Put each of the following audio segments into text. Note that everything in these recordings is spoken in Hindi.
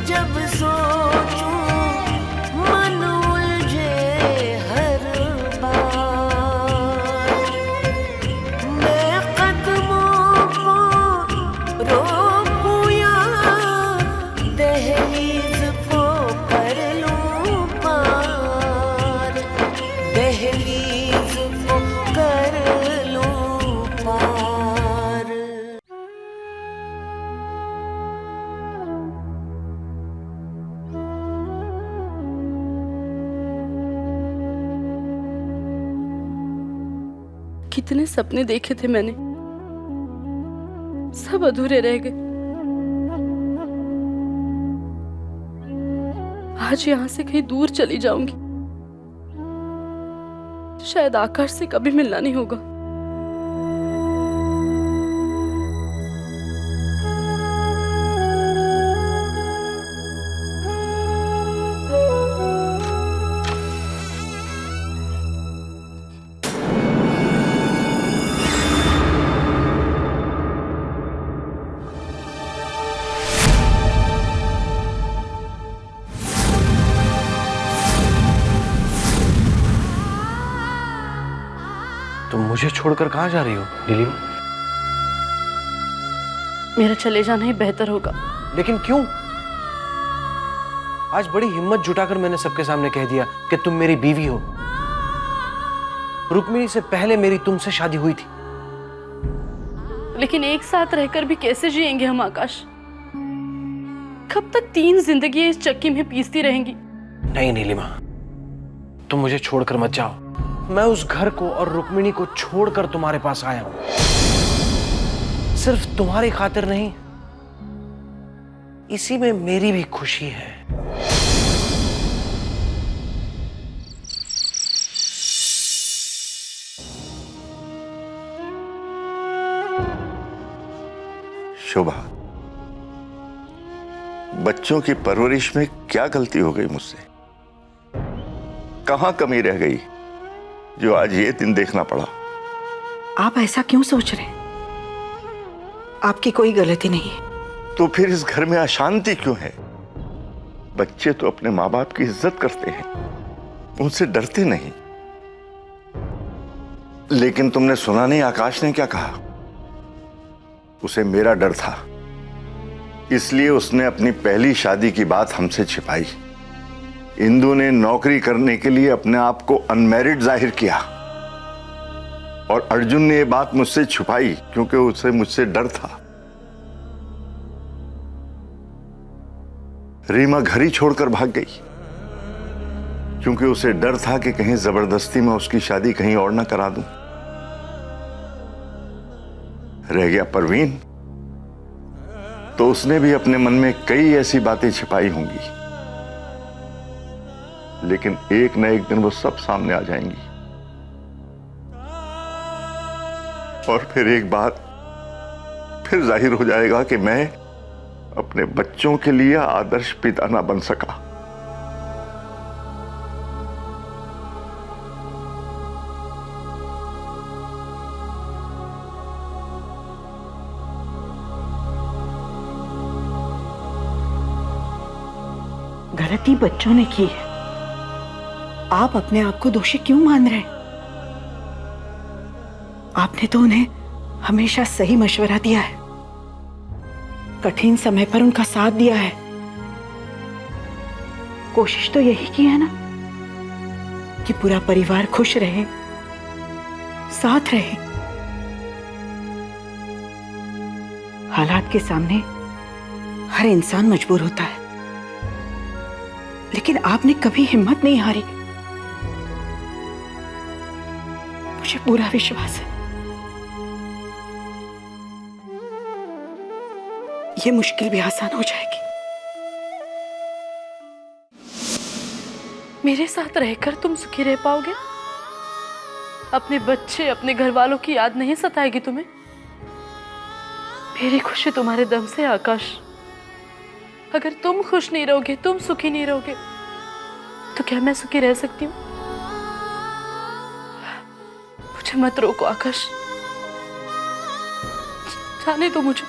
जब सोचूं मन उलझे हर बार। मैं कदमों को रोकूं या दहलीज को कर लूं पार, दहलीज को कर लूं पार। कितने सपने देखे थे मैंने, सब अधूरे रह गए। आज यहाँ से कहीं दूर चली जाऊंगी, शायद आकाश से कभी मिलना नहीं होगा। तुम मुझे छोड़कर कहाँ जा रही हो नीलिमा? मेरा चले जाना ही बेहतर होगा। लेकिन क्यों? आज बड़ी हिम्मत जुटाकर मैंने सबके सामने कह दिया कि तुम मेरी बीवी हो। रुक्मिणी से पहले मेरी तुमसे शादी हुई थी। लेकिन एक साथ रहकर भी कैसे जिएंगे हम आकाश? कब तक 3 जिंदगी इस चक्की में पीसती रहेंगी? नहीं नीलिमा, तुम मुझे छोड़कर मत जाओ। मैं उस घर को और रुक्मिणी को छोड़कर तुम्हारे पास आया हूं, सिर्फ तुम्हारी खातिर नहीं, इसी में मेरी भी खुशी है। शोभा, बच्चों की परवरिश में क्या गलती हो गई मुझसे? कहां कमी रह गई जो आज ये दिन देखना पड़ा? आप ऐसा क्यों सोच रहे हैं? आपकी कोई गलती नहीं है। तो फिर इस घर में अशांति क्यों है? बच्चे तो अपने माँ बाप की इज्जत करते हैं, उनसे डरते नहीं। लेकिन तुमने सुना नहीं आकाश ने क्या कहा? उसे मेरा डर था, इसलिए उसने अपनी पहली शादी की बात हमसे छिपाई। इंदु ने नौकरी करने के लिए अपने आप को अनमैरिड जाहिर किया, और अर्जुन ने यह बात मुझसे छुपाई क्योंकि उसे मुझसे डर था। रीमा घर ही छोड़कर भाग गई क्योंकि उसे डर था कि कहीं जबरदस्ती में उसकी शादी कहीं और ना करा दूं। रह गया परवीन, तो उसने भी अपने मन में कई ऐसी बातें छिपाई होंगी, लेकिन एक न एक दिन वो सब सामने आ जाएंगी। और फिर एक बात फिर जाहिर हो जाएगा कि मैं अपने बच्चों के लिए आदर्श पिता ना बन सका। गलती बच्चों ने की है, आप अपने आप को दोषी क्यों मान रहे हैं? आपने तो उन्हें हमेशा सही मशवरा दिया है, कठिन समय पर उनका साथ दिया है। कोशिश तो यही की है ना कि पूरा परिवार खुश रहे, साथ रहे। हालात के सामने हर इंसान मजबूर होता है, लेकिन आपने कभी हिम्मत नहीं हारी। मुझे पूरा विश्वास है ये मुश्किल भी आसान हो जाएगी। मेरे साथ रहकर तुम सुखी रह पाओगे? अपने बच्चे, अपने घर वालों की याद नहीं सताएगी तुम्हें? मेरी खुशी तुम्हारे दम से आकाश। अगर तुम खुश नहीं रहोगे, तुम सुखी नहीं रहोगे, तो क्या मैं सुखी रह सकती हूँ? मुझे मत रोको आकाश, जाने दो मुझे।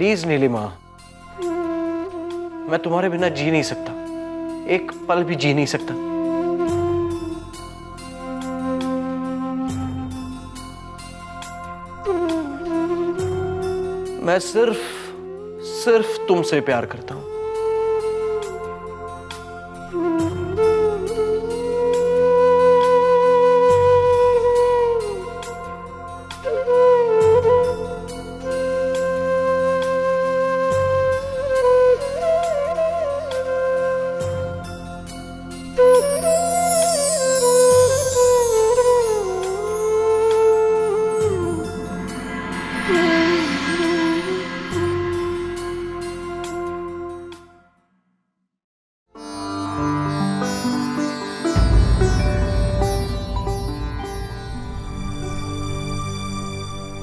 प्लीज नीलिमा, मैं तुम्हारे बिना जी नहीं सकता, एक पल भी जी नहीं सकता। मैं सिर्फ तुमसे प्यार करता हूं।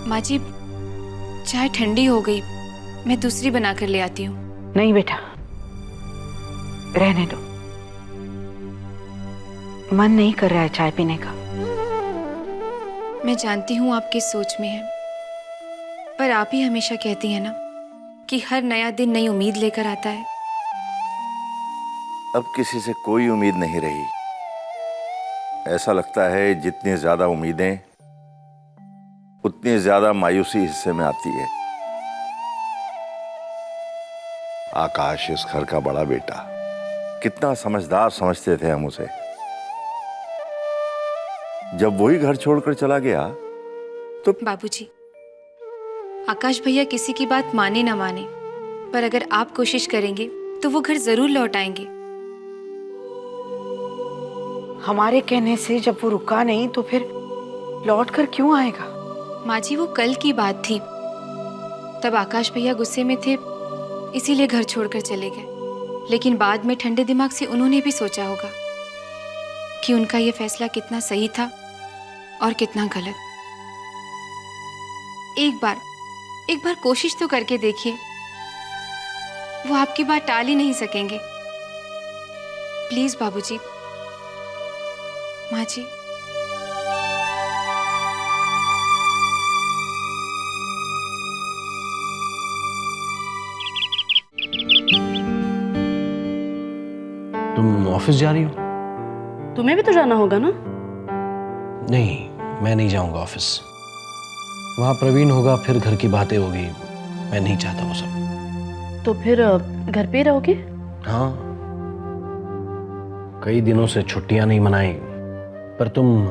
माँ जी, चाय ठंडी हो गई, मैं दूसरी बना कर ले आती हूँ। नहीं बेटा, रहने दो। मन नहीं कर रहा है चाय पीने का। मैं जानती हूँ आप किस सोच में हैं, पर आप ही हमेशा कहती हैं ना कि हर नया दिन नई उम्मीद लेकर आता है। अब किसी से कोई उम्मीद नहीं रही। ऐसा लगता है जितनी ज्यादा उम्मीदें उतनी ज्यादा मायूसी हिस्से में आती है। आकाश इस घर का बड़ा बेटा, कितना समझदार समझते थे हम उसे। जब वही घर छोड़कर चला गया तो बाबूजी, आकाश भैया किसी की बात माने ना माने, पर अगर आप कोशिश करेंगे तो वो घर जरूर लौट आएंगे। हमारे कहने से जब वो रुका नहीं तो फिर लौट कर क्यों आएगा? माँ जी, वो कल की बात थी, तब आकाश भैया गुस्से में थे, इसीलिए घर छोड़कर चले गए। लेकिन बाद में ठंडे दिमाग से उन्होंने भी सोचा होगा कि उनका ये फैसला कितना सही था और कितना गलत। एक बार कोशिश तो करके देखिए, वो आपकी बात टाल ही नहीं सकेंगे। प्लीज बाबूजी। माँ जी, तुम ऑफिस जा रही हो? तुम्हें भी तो जाना होगा ना? नहीं, मैं नहीं जाऊंगा ऑफिस। वहां प्रवीण होगा, फिर घर की बातें होगी। मैं नहीं चाहता वो सब। तो फिर घर पे रहोगे? हाँ, कई दिनों से छुट्टियां नहीं मनाई, पर तुम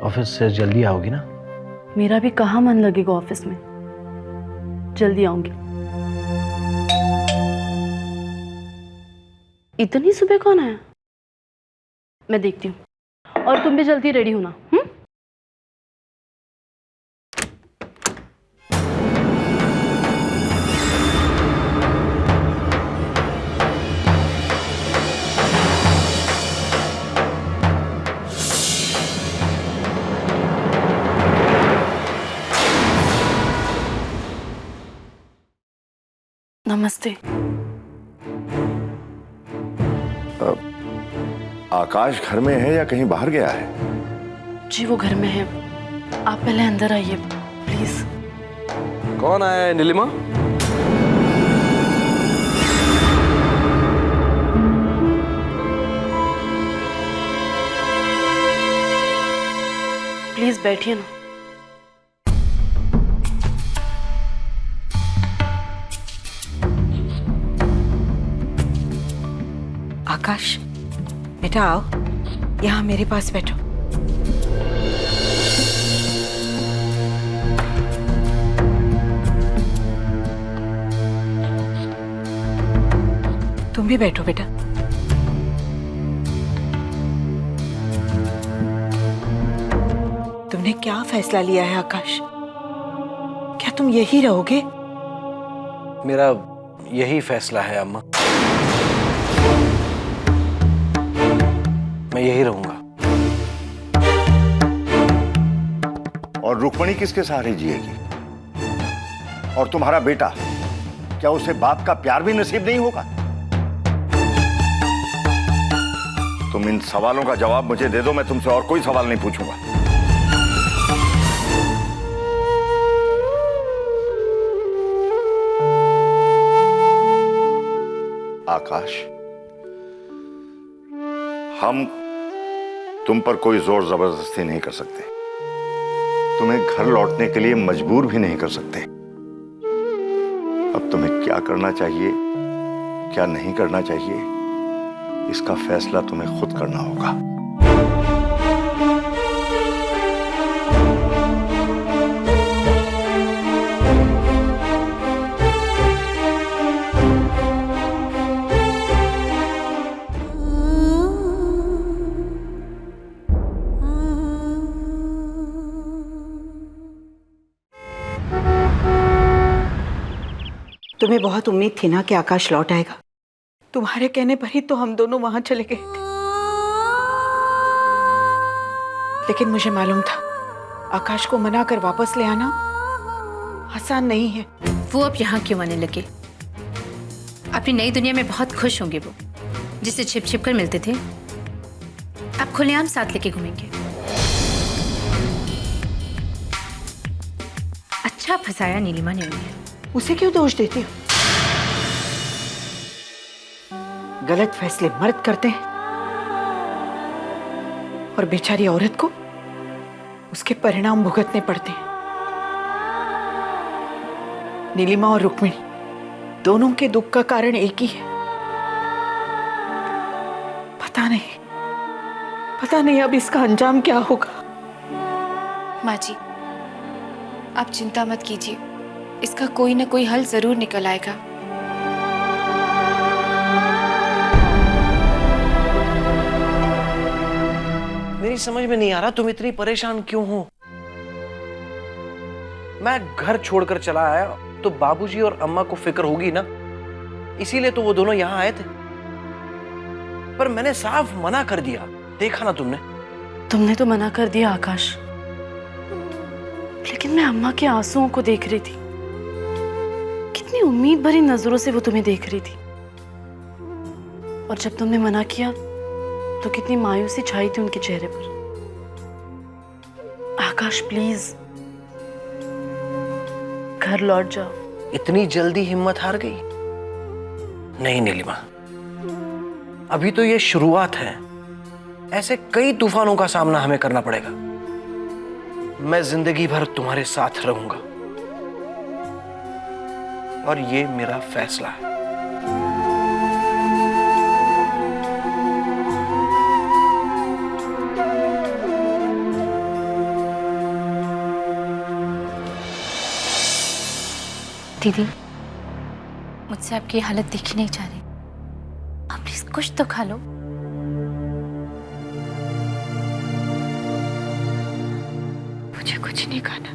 ऑफिस से जल्दी आओगी ना? मेरा भी कहाँ मन लगेगा ऑफिस में। जल्दी आऊंगी। इतनी सुबह कौन आया? मैं देखती हूँ। और तुम भी जल्दी रेडी होना। नमस्ते। आकाश घर में है या कहीं बाहर गया है? जी वो घर में है। आप पहले अंदर आइए प्लीज। कौन आया है नीलिमा? प्लीज बैठिए ना। आकाश बेटा, आओ यहाँ मेरे पास बैठो। तुम भी बैठो बेटा। तुमने क्या फैसला लिया है आकाश? क्या तुम यही रहोगे? मेरा यही फैसला है अम्मा। मैं यही रहूंगा। और रुक्मणी किसके सहारे जिएगी? और तुम्हारा बेटा, क्या उसे बाप का प्यार भी नसीब नहीं होगा? तुम इन सवालों का जवाब मुझे दे दो, मैं तुमसे और कोई सवाल नहीं पूछूंगा। आकाश, हम तुम पर कोई जोर जबरदस्ती नहीं कर सकते, तुम्हें घर लौटने के लिए मजबूर भी नहीं कर सकते। अब तुम्हें क्या करना चाहिए, क्या नहीं करना चाहिए, इसका फैसला तुम्हें खुद करना होगा। तुम्हें बहुत उम्मीद थी ना कि आकाश लौट आएगा। तुम्हारे कहने पर ही तो हम दोनों वहां चले गए थे। लेकिन मुझे मालूम था आकाश को मना कर वापस ले आना आसान नहीं है। वो अब यहाँ क्यों आने लगे? अपनी नई दुनिया में बहुत खुश होंगे वो, जिससे छिप छिप कर मिलते थे। अब खुलेआम साथ लेके घूमेंगे। अच्छा फंसाया नीलिमा ने उन्हें। उसे क्यों दोष देती हो? गलत फैसले मर्द करते हैं और बेचारी औरत को उसके परिणाम भुगतने पड़ते हैं। नीलिमा और रुक्मिणी दोनों के दुख का कारण एक ही है। पता नहीं अब इसका अंजाम क्या होगा। माँ जी, आप चिंता मत कीजिए, इसका कोई ना कोई हल जरूर निकल आएगा। मेरी समझ में नहीं आ रहा तुम इतनी परेशान क्यों हो। मैं घर छोड़कर चला आया तो बाबूजी और अम्मा को फिक्र होगी ना, इसीलिए तो वो दोनों यहां आए थे। पर मैंने साफ मना कर दिया, देखा ना तुमने। तुमने तो मना कर दिया आकाश, लेकिन मैं अम्मा के आंसुओं को देख रही थी। कितनी उम्मीद भरी नजरों से वो तुम्हें देख रही थी। और जब तुमने मना किया तो कितनी मायूसी छाई थी उनके चेहरे पर। आकाश प्लीज घर लौट जाओ। इतनी जल्दी हिम्मत हार गई? नहीं नीलिमा, अभी तो ये शुरुआत है। ऐसे कई तूफानों का सामना हमें करना पड़ेगा। मैं जिंदगी भर तुम्हारे साथ रहूंगा और ये मेरा फैसला है। दीदी, मुझसे आपकी हालत देखी नहीं जा रही। आप प्लीज कुछ तो खा लो। मुझे कुछ नहीं खाना।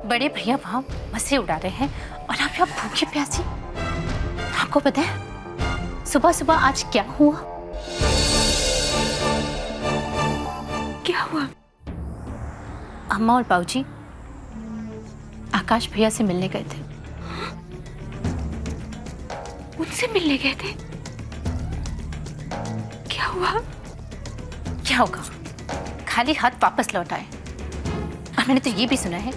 बड़े भैया वहां मजे उड़ा रहे हैं और आप यहाँ भूखे प्यासी। आपको पता है सुबह सुबह आज क्या हुआ? क्या हुआ? अम्मा और बाबूजी आकाश भैया से मिलने गए थे। मुझसे मिलने गए थे? क्या हुआ? क्या होगा, खाली हाथ वापस लौट आए। और मैंने तो ये भी सुना है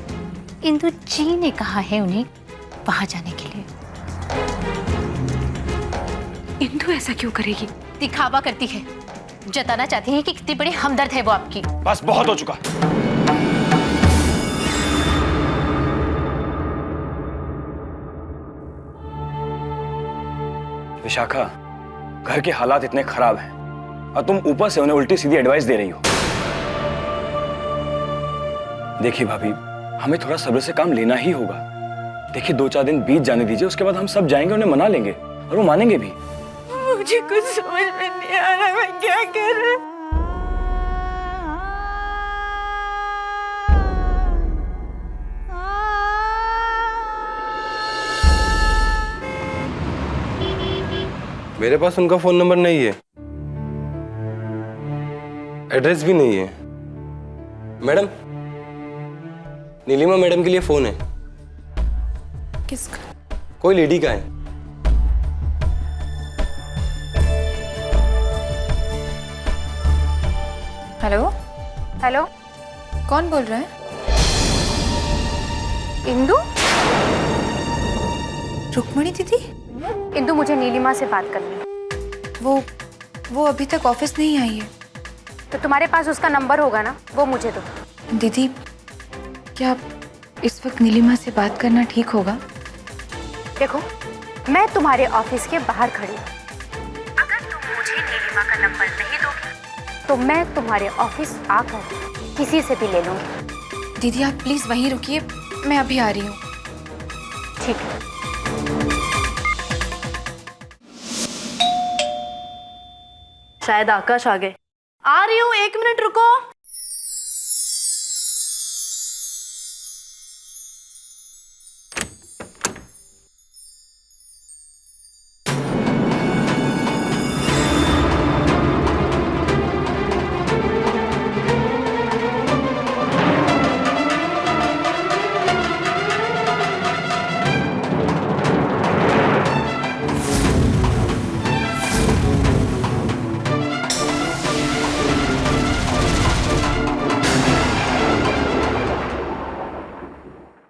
इंदु जी ने कहा है उन्हें वहां जाने के लिए। इंदु ऐसा क्यों करेगी? दिखावा करती है, जताना चाहती है कि कितनी बड़ी हमदर्द है वो आपकी। बस बहुत हो चुका। विशाखा, घर के हालात इतने खराब हैं और तुम ऊपर से उन्हें उल्टी सीधी एडवाइस दे रही हो। देखिए भाभी, हमें थोड़ा सब्र से काम लेना ही होगा। देखिए 2-4 दिन बीत जाने दीजिए, उसके बाद हम सब जाएंगे, उन्हें मना लेंगे और वो मानेंगे भी। मुझे कुछ समझ में नहीं आ रहा मैं क्या कर रहा। मेरे पास उनका फोन नंबर नहीं है, एड्रेस भी नहीं है। मैडम, नीलिमा मैडम के लिए फोन है। किसका? कोई लेडी का है। हेलो हेलो, कौन बोल रहा है? इंदु? रुक्मणी दीदी? इंदु, मुझे नीलिमा से बात करनी है। वो अभी तक ऑफिस नहीं आई है। तो तुम्हारे पास उसका नंबर होगा ना, वो मुझे दो। दीदी, क्या इस वक्त नीलिमा से बात करना ठीक होगा? देखो, मैं तुम्हारे ऑफिस के बाहर खड़ी हूँ। अगर तुम मुझे नीलिमा का नंबर नहीं दोगी तो मैं तुम्हारे ऑफिस आकर किसी से भी ले लूंगी। दीदी आप प्लीज वहीं रुकिए, मैं अभी आ रही हूँ। ठीक है। शायद आकाश आ गए। आ रही हूँ, 1 मिनट रुको।